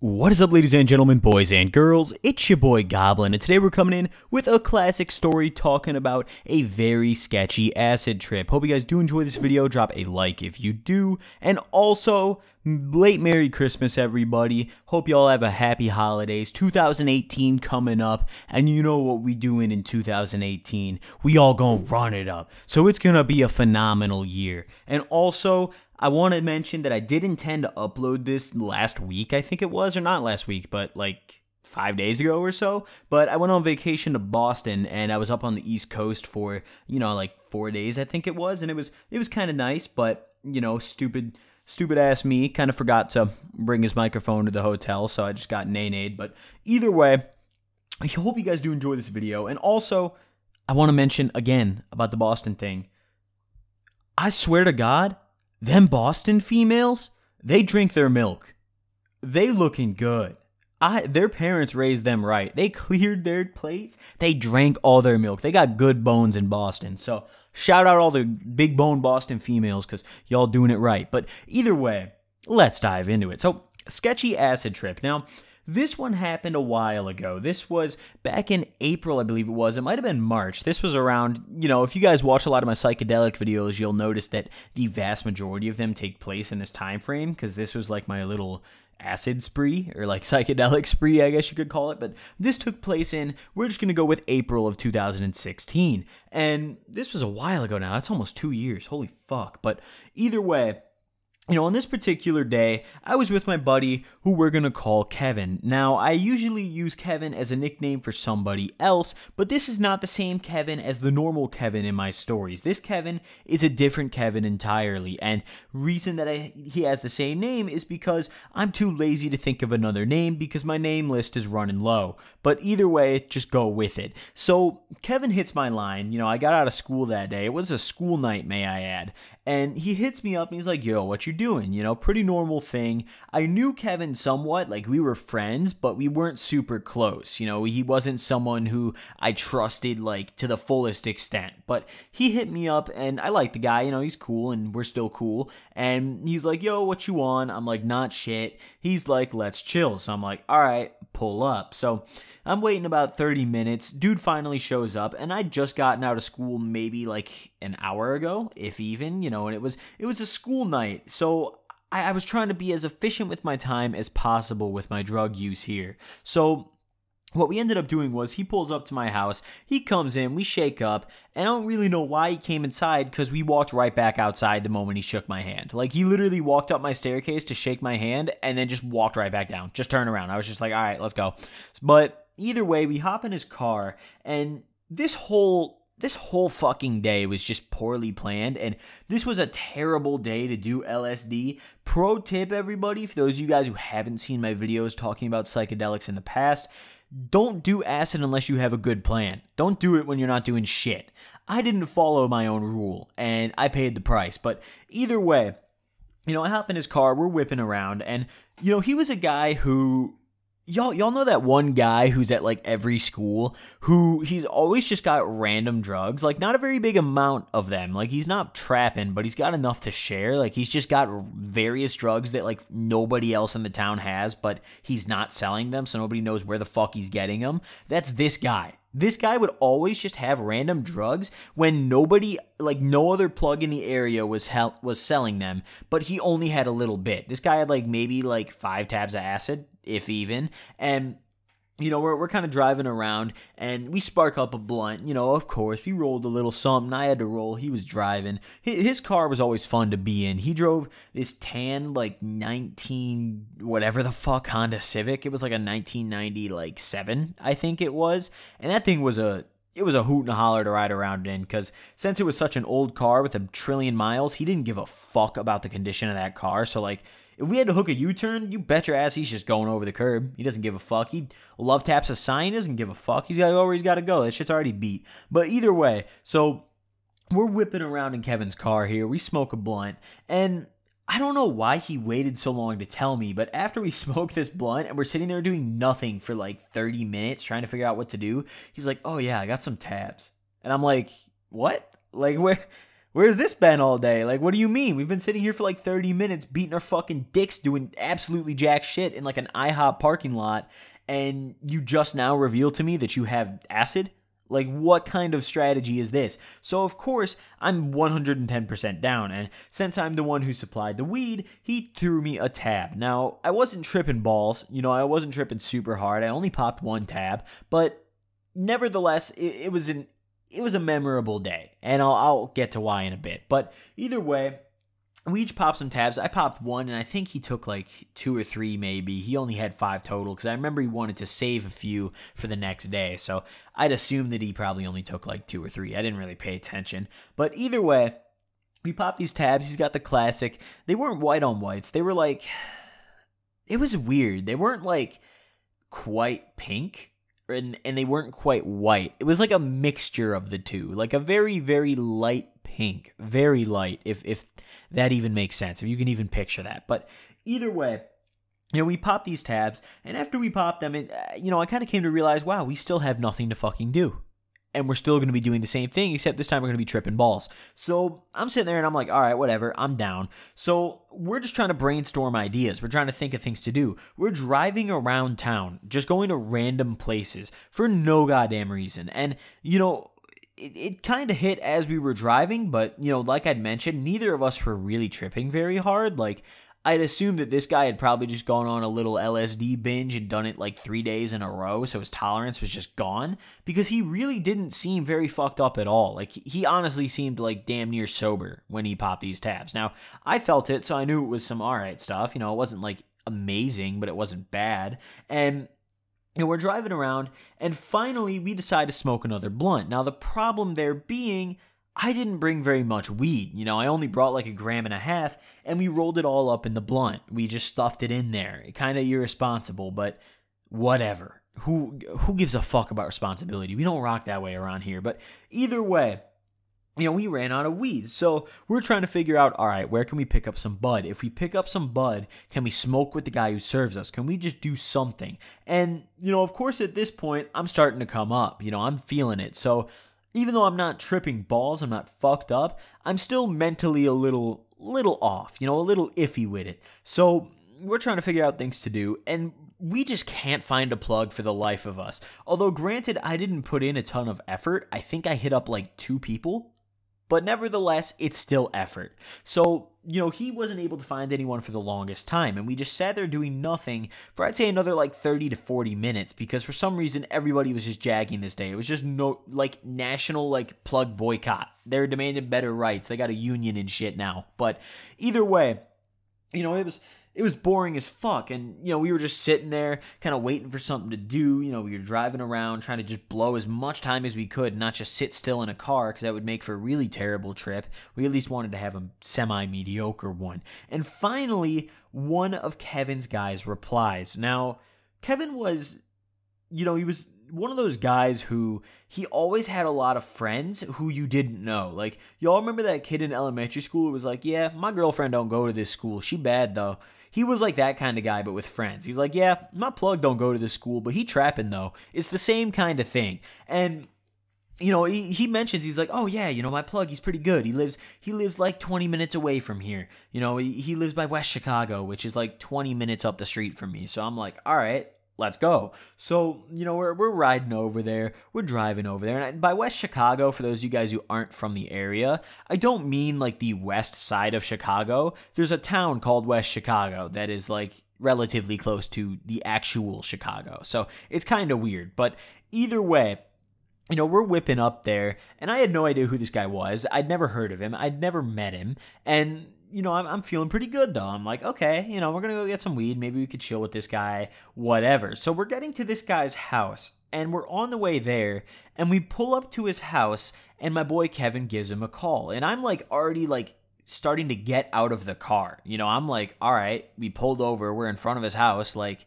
What is up, ladies and gentlemen, boys and girls? It's your boy Goblin, and today we're coming in with a classic story talking about a very sketchy acid trip. Hope you guys do enjoy this video. Drop a like if you do, and also, late Merry Christmas, everybody. Hope you all have a happy holidays. 2018 coming up, and you know what we doing in 2018. We all gonna run it up. So it's gonna be a phenomenal year. And also, I want to mention that I did intend to upload this last week, I think it was, or not last week, but like 5 days ago or so. But I went on vacation to Boston, and I was up on the East Coast for, like 4 days, I think it was, and it was kind of nice, but, stupid ass me kind of forgot to bring his microphone to the hotel, so I just got nay-nayed. But either way, I hope you guys do enjoy this video. And also, I want to mention again about the Boston thing. I swear to God, them Boston females, they drink their milk. They looking good. Their parents raised them right. They cleared their plates. They drank all their milk. They got good bones in Boston. So shout out all the big bone Boston females because y'all doing it right. But either way, let's dive into it. So sketchy acid trip. Now, this one happened a while ago. This was back in April, I believe it was. It might have been March. This was around, if you guys watch a lot of my psychedelic videos, you'll notice that the vast majority of them take place in this time frame, because this was like my little acid spree, or like psychedelic spree, I guess you could call it. But this took place we're just going to go with April of 2016. And this was a while ago now. That's almost 2 years. Holy fuck. But either way, on this particular day, I was with my buddy who we're going to call Kevin. Now, I usually use Kevin as a nickname for somebody else, but this is not the same Kevin as the normal Kevin in my stories. This Kevin is a different Kevin entirely, and reason that he has the same name is because I'm too lazy to think of another name because my name list is running low. But either way, just go with it. So, Kevin hits my line. I got out of school that day. It was a school night, may I add. And he hits me up and he's like, yo, what you doing? Pretty normal thing. I knew Kevin somewhat, like we were friends, but we weren't super close. He wasn't someone who I trusted like to the fullest extent. But he hit me up and I like the guy, he's cool and we're still cool. And he's like, yo, what you want? I'm like, not shit. He's like, let's chill. So I'm like, all right, pull up. So I'm waiting about 30 minutes. Dude finally shows up, and I'd just gotten out of school maybe like an hour ago, if even, and it was a school night. So I was trying to be as efficient with my time as possible with my drug use here. So what we ended up doing was he pulls up to my house, he comes in, we shake up, and I don't really know why he came inside because we walked right back outside the moment he shook my hand. Like, he literally walked up my staircase to shake my hand and then just walked right back down, just turned around. I was just like, all right, let's go. But either way, we hop in his car, and this whole fucking day was just poorly planned, and this was a terrible day to do LSD. Pro tip, everybody, for those of you guys who haven't seen my videos talking about psychedelics in the past, don't do acid unless you have a good plan. Don't do it when you're not doing shit. I didn't follow my own rule, and I paid the price. But either way, I hop in his car, we're whipping around, and, he was a guy who... Y'all know that one guy who's at like every school who he's always just got random drugs, like not a very big amount of them. Like, he's not trapping, but he's got enough to share. Like, he's just got various drugs that like nobody else in the town has, but he's not selling them, so nobody knows where the fuck he's getting them. That's this guy. This guy would always just have random drugs when nobody, like no other plug in the area was selling them, but he only had a little bit. This guy had like maybe like 5 tabs of acid, if even, and we're kind of driving around, and we spark up a blunt. Of course, we rolled a little something. I had to roll. He was driving. His car was always fun to be in. He drove this tan, like 19 whatever the fuck Honda Civic. It was like a 1990 like 7, I think it was, and that thing was a hoot and a holler to ride around in, because since it was such an old car with 1 trillion miles, he didn't give a fuck about the condition of that car. So like, if we had to hook a U-turn, you bet your ass he's just going over the curb. He doesn't give a fuck. He love taps a sign. He doesn't give a fuck. He's got to go where he's got to go. That shit's already beat. But either way, so we're whipping around in Kevin's car here. We smoke a blunt, and I don't know why he waited so long to tell me, but after we smoke this blunt and we're sitting there doing nothing for like 30 minutes trying to figure out what to do, he's like, oh yeah, I got some tabs. And I'm like, what? Like, Where's this been all day? Like, what do you mean? We've been sitting here for like 30 minutes beating our fucking dicks doing absolutely jack shit in like an IHOP parking lot, and you just now revealed to me that you have acid? Like, what kind of strategy is this? So, of course, I'm 110% down, and since I'm the one who supplied the weed, he threw me a tab. Now, I wasn't tripping balls, I wasn't tripping super hard, I only popped one tab, but nevertheless, it was a memorable day, and I'll get to why in a bit. But either way, we each popped some tabs. I popped one, and I think he took like 2 or 3 maybe. He only had 5 total, because I remember he wanted to save a few for the next day. So I'd assume that he probably only took like 2 or 3. I didn't really pay attention. But either way, we popped these tabs. He's got the classic. They weren't white on whites. They were like, it was weird. They weren't like quite pink, and they weren't quite white. It was like a mixture of the two, like a very, very light pink, very light, if that even makes sense, if you can even picture that. But either way, we popped these tabs, and after we popped them, I kind of came to realize, wow, we still have nothing to fucking do. And we're still going to be doing the same thing, except this time we're going to be tripping balls. So I'm sitting there and I'm like, all right, whatever, I'm down. So we're just trying to brainstorm ideas. We're trying to think of things to do. We're driving around town, just going to random places for no goddamn reason. And, it kind of hit as we were driving, but, like I'd mentioned, neither of us were really tripping very hard. Like, I'd assume that this guy had probably just gone on a little LSD binge and done it like 3 days in a row, so his tolerance was just gone, because he really didn't seem very fucked up at all. Like, he honestly seemed like damn near sober when he popped these tabs. Now, I felt it, so I knew it was some alright stuff. It wasn't like amazing, but it wasn't bad. And we're driving around, and finally we decide to smoke another blunt. Now, the problem there being, I didn't bring very much weed. I only brought like 1.5 grams, and we rolled it all up in the blunt. We just stuffed it in there. Kind of irresponsible, but whatever. Who gives a fuck about responsibility? We don't rock that way around here. But either way, we ran out of weed. So we're trying to figure out, all right, where can we pick up some bud? If we pick up some bud, can we smoke with the guy who serves us? Can we just do something? And, of course, at this point, I'm starting to come up. I'm feeling it. So even though I'm not tripping balls, I'm not fucked up, I'm still mentally a little off, a little iffy with it. So we're trying to figure out things to do, and we just can't find a plug for the life of us. Although, granted, I didn't put in a ton of effort. I think I hit up like 2 people. But nevertheless, it's still effort. So, he wasn't able to find anyone for the longest time, and we just sat there doing nothing for, I'd say, another like 30 to 40 minutes, because for some reason, everybody was just jagging this day. It was just national plug boycott. They're demanding better rights. They got a union and shit now. But either way, it was boring as fuck, and, we were just sitting there kind of waiting for something to do. We were driving around trying to just blow as much time as we could, not just sit still in a car, because that would make for a really terrible trip. We at least wanted to have a semi-mediocre one. And finally, one of Kevin's guys replies. Now, Kevin was, he was one of those guys who, he always had a lot of friends who you didn't know. Like, y'all remember that kid in elementary school who was like, yeah, my girlfriend don't go to this school. She bad, though. He was like that kind of guy, but with friends. He's like, yeah, my plug don't go to this school, but he trapping, though. It's the same kind of thing. And, he mentions, he's like, oh, yeah, my plug, he's pretty good. He lives like 20 minutes away from here. He lives by West Chicago, which is like 20 minutes up the street from me. So I'm like, all right, let's go. So, we're riding over there. We're driving over there. And by West Chicago, for those of you guys who aren't from the area, I don't mean like the west side of Chicago. There's a town called West Chicago that is like relatively close to the actual Chicago. So it's kind of weird. But either way, we're whipping up there, and I had no idea who this guy was. I'd never heard of him. I'd never met him. And I'm feeling pretty good, though. I'm like, okay, we're going to go get some weed. Maybe we could chill with this guy, whatever. So we're getting to this guy's house, and we're on the way there, and we pull up to his house, and my boy Kevin gives him a call. And I'm like already like starting to get out of the car. I'm like, all right, we pulled over. We're in front of his house. Like,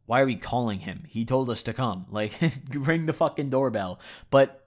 why are we calling him? He told us to come. Like, ring the fucking doorbell. But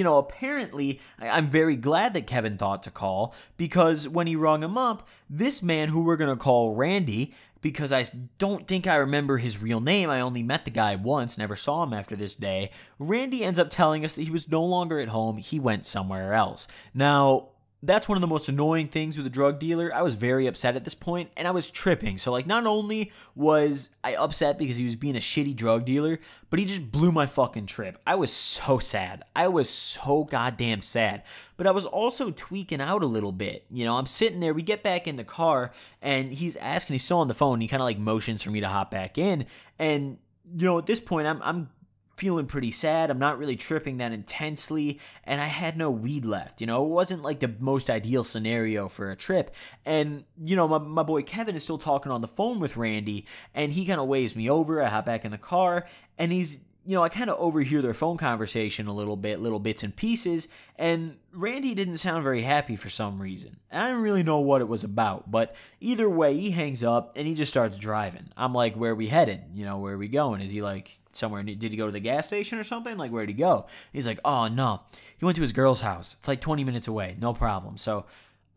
apparently, I'm very glad that Kevin thought to call, because when he rung him up, this man who we're going to call Randy, because I don't think I remember his real name, I only met the guy once, never saw him after this day, Randy ends up telling us that he was no longer at home, he went somewhere else. Now, that's one of the most annoying things with a drug dealer. I was very upset at this point, and I was tripping. So, like, not only was I upset because he was being a shitty drug dealer, but he just blew my fucking trip. I was so sad. I was so goddamn sad. But I was also tweaking out a little bit. You know, I'm sitting there, we get back in the car, and he's asking, he's still on the phone, he kind of, like, motions for me to hop back in, and, you know, at this point, I'm feeling pretty sad. I'm not really tripping that intensely, and I had no weed left. You know, it wasn't like the most ideal scenario for a trip. And, you know, my boy Kevin is still talking on the phone with Randy, and he kind of waves me over. I hop back in the car, and he's, you know, I kind of overhear their phone conversation a little bit, little bits and pieces, and Randy didn't sound very happy for some reason. And I didn't really know what it was about, but either way, he hangs up, and he just starts driving. I'm like, where are we headed? You know, where are we going? Is he like somewhere? Did he go to the gas station or something? Like, where'd he go? He's like, oh, no. He went to his girl's house. It's like 20 minutes away. No problem. So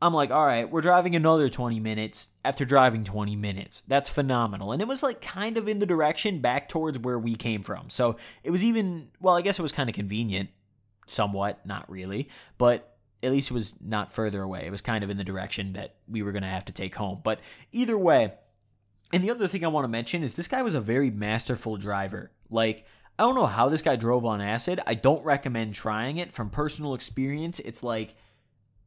I'm like, all right, we're driving another 20 minutes after driving 20 minutes. That's phenomenal. And it was like kind of in the direction back towards where we came from. So it was even, well, I guess it was kind of convenient, somewhat, not really, but at least it was not further away. It was kind of in the direction that we were going to have to take home. But either way, and the other thing I want to mention is this guy was a very masterful driver. Like, I don't know how this guy drove on acid. I don't recommend trying it. From personal experience, it's like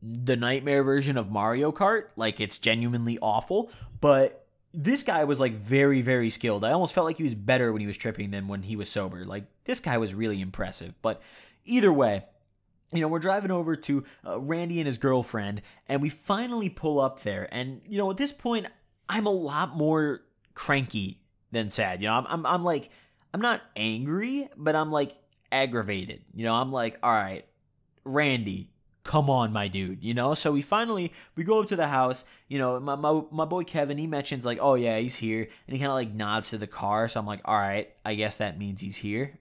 the nightmare version of Mario Kart. Like, it's genuinely awful. But this guy was, like, very, very skilled. I almost felt like he was better when he was tripping than when he was sober. Like, this guy was really impressive. But either way, you know, we're driving over to Randy and his girlfriend, and we finally pull up there. And, you know, at this point, I'm a lot more cranky than sad. You know, I'm like, I'm not angry, but I'm like aggravated. You know, I'm like, all right, Randy, come on, my dude. You know, so we go up to the house. You know, my boy Kevin, he mentions like, oh yeah, he's here, and he kind of like nods to the car. So I'm like, all right, I guess that means he's here.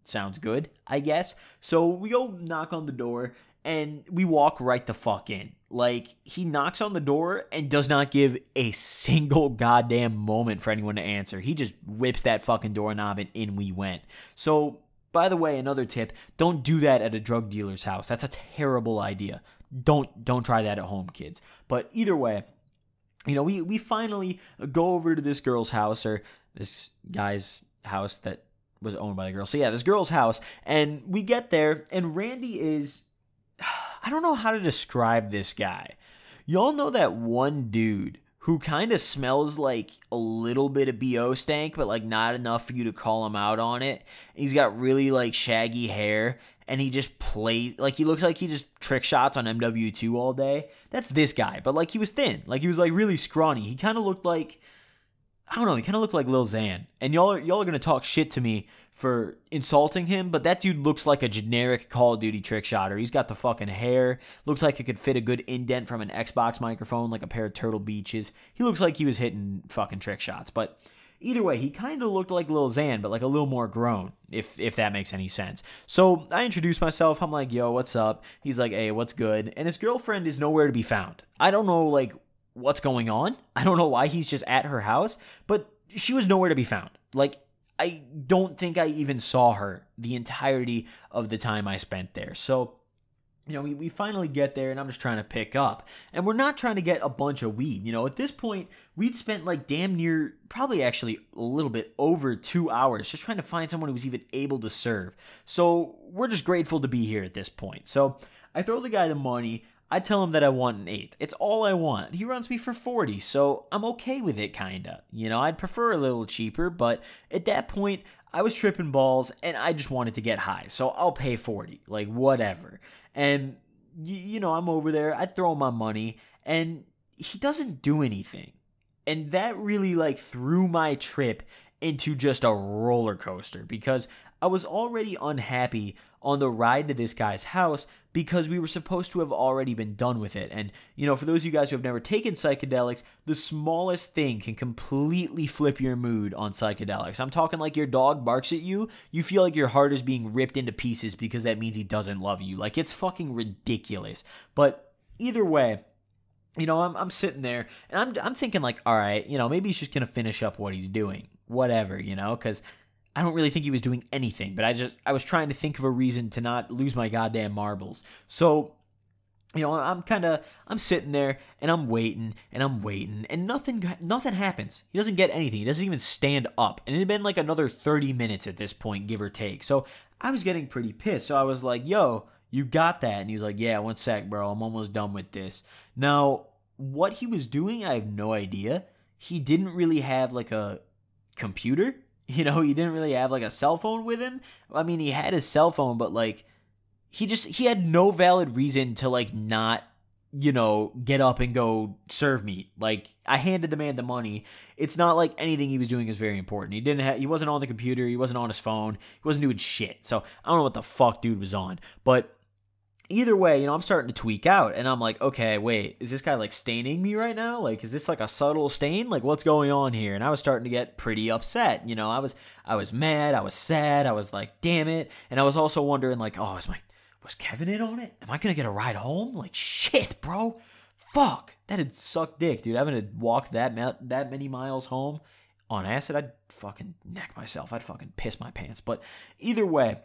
Sounds good, I guess. So we go knock on the door, and we walk right the fuck in. Like, he knocks on the door and does not give a single goddamn moment for anyone to answer. He just whips that fucking doorknob and in we went. So, by the way, another tip, don't do that at a drug dealer's house. That's a terrible idea. Don't try that at home, kids. But either way, you know, we finally go over to this girl's house, or this guy's house that was owned by the girl. So yeah, this girl's house, and we get there, and Randy is, I don't know how to describe this guy. Y'all know that one dude who kind of smells like a little bit of BO stank, but like not enough for you to call him out on it. He's got really like shaggy hair, and he just plays, like he looks like he just trick shots on MW2 all day. That's this guy, but like he was thin. Like he was like really scrawny. He kind of looked like, I don't know, he kind of looked like Lil Xan. And y'all are going to talk shit to me for insulting him, but that dude looks like a generic Call of Duty trick shotter. He's got the fucking hair. Looks like it could fit a good indent from an Xbox microphone, like a pair of Turtle Beaches. He looks like he was hitting fucking trick shots. But either way, he kind of looked like Lil Xan, but like a little more grown, if that makes any sense. So I introduced myself. I'm like, yo, what's up? He's like, hey, what's good? And his girlfriend is nowhere to be found. I don't know, like, what's going on. I don't know why he's just at her house, but she was nowhere to be found. Like, I don't think I even saw her the entirety of the time I spent there. So, you know, we finally get there, and I'm just trying to pick up. And we're not trying to get a bunch of weed. You know, at this point, we'd spent like damn near, probably actually a little bit over 2 hours just trying to find someone who was even able to serve. So we're just grateful to be here at this point. So I throw the guy the money. I tell him that I want an eighth. It's all I want. He runs me for 40, so I'm okay with it, kinda. You know, I'd prefer a little cheaper, but at that point, I was tripping balls, and I just wanted to get high, so I'll pay 40. Like, whatever. And, you know, I'm over there. I throw him my money, and he doesn't do anything. And that really, like, threw my trip into just a roller coaster, because I was already unhappy on the ride to this guy's house because we were supposed to have already been done with it. And, you know, for those of you guys who have never taken psychedelics, the smallest thing can completely flip your mood on psychedelics. I'm talking like your dog barks at you, you feel like your heart is being ripped into pieces because that means he doesn't love you. Like, it's fucking ridiculous. But either way, you know, I'm sitting there, and I'm thinking like, all right, you know, maybe he's just going to finish up what he's doing. Whatever, you know, because I don't really think he was doing anything, but I was trying to think of a reason to not lose my goddamn marbles. So you know, I'm sitting there and I'm waiting and nothing happens. He doesn't get anything. He doesn't even stand up. And it had been like another 30 minutes at this point, give or take. So I was getting pretty pissed. So I was like, yo, you got that? And he was like, yeah, 1 sec, bro. I'm almost done with this. Now, what he was doing, I have no idea. He didn't really have like a computer. You know, he didn't really have like a cell phone with him. I mean, he had his cell phone, but like, he had no valid reason to like not, you know, get up and go serve me. Like, I handed the man the money. It's not like anything he was doing is very important. He wasn't on the computer, he wasn't on his phone, he wasn't doing shit. So I don't know what the fuck dude was on. But either way, you know, I'm starting to tweak out and I'm like, okay, wait, is this guy like staining me right now? Like, is this like a subtle stain? Like, what's going on here? And I was starting to get pretty upset. You know, I was mad, I was sad, I was like, damn it. And I was also wondering like, oh, was Kevin in on it? Am I gonna get a ride home? Like, shit, bro. Fuck. That'd suck dick, dude. Having to walk that many miles home on acid, I'd fucking neck myself. I'd fucking piss my pants. But either way,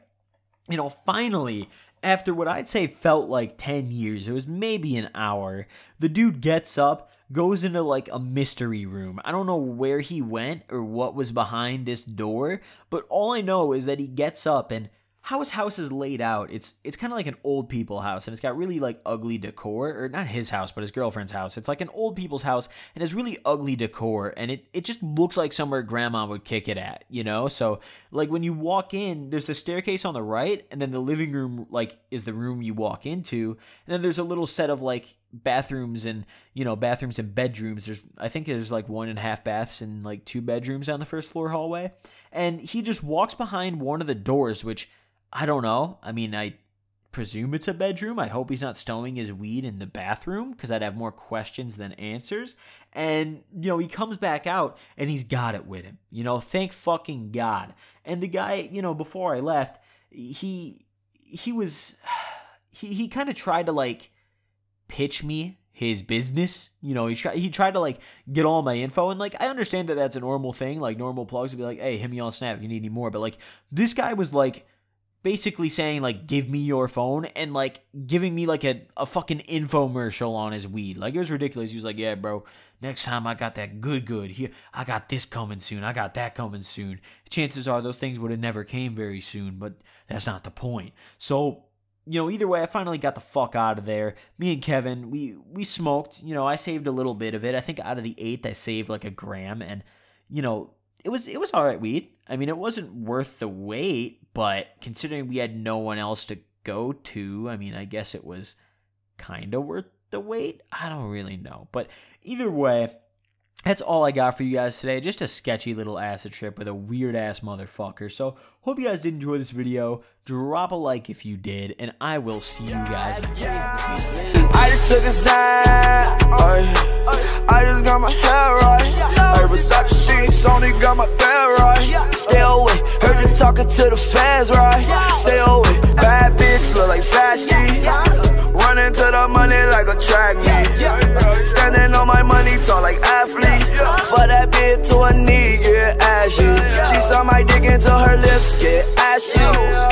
you know, finally, after what I'd say felt like 10 years, it was maybe an hour, the dude gets up, goes into like a mystery room. I don't know where he went or what was behind this door, but all I know is that he gets up, and how his house is laid out, it's kind of like an old people house, and it's got really like ugly decor, or not his house, but his girlfriend's house. It's like an old people's house, and it's really ugly decor, and it just looks like somewhere grandma would kick it at, you know? So like when you walk in, there's the staircase on the right, and then the living room like is the room you walk into, and then there's a little set of like bathrooms and, you know, bathrooms and bedrooms. I think there's like 1.5 baths and like 2 bedrooms down the first floor hallway, and he just walks behind one of the doors, which I don't know. I mean, I presume it's a bedroom. I hope he's not stowing his weed in the bathroom, because I'd have more questions than answers. And, you know, he comes back out and he's got it with him. You know, thank fucking God. And the guy, you know, before I left, he kind of tried to like pitch me his business. You know, he tried to like get all my info, and like I understand that that's a normal thing. Like normal plugs would be like, hey, hit me on Snap if you need any more. But like this guy was like basically saying like, give me your phone, and like giving me like a fucking infomercial on his weed. Like, it was ridiculous. He was like, yeah, bro, next time I got that good here, I got this coming soon, I got that coming soon. Chances are those things would have never came very soon, but that's not the point. So, you know, either way, I finally got the fuck out of there. Me and Kevin, we smoked. You know, I saved a little bit of it. I think out of the 8th, I saved like 1 gram, and you know, it was all right weed. I mean, it wasn't worth the wait, but considering we had no one else to go to, I mean, I guess it was kind of worth the wait. I don't really know. But either way, that's all I got for you guys today. Just a sketchy little acid trip with a weird-ass motherfucker. So, hope you guys did enjoy this video. Drop a like if you did, and I will see you guys next time. I just took a sign. I just got my hair right. Versace sheets, only got my bed right. Stay away, heard you talking to the fans, right? Stay away, bad bitch, look like Fast G. Running to the money like a track meet. Standing on my money, tall like athlete. For that bitch to a knee, get ashy. She saw my dick until her lips get ashy.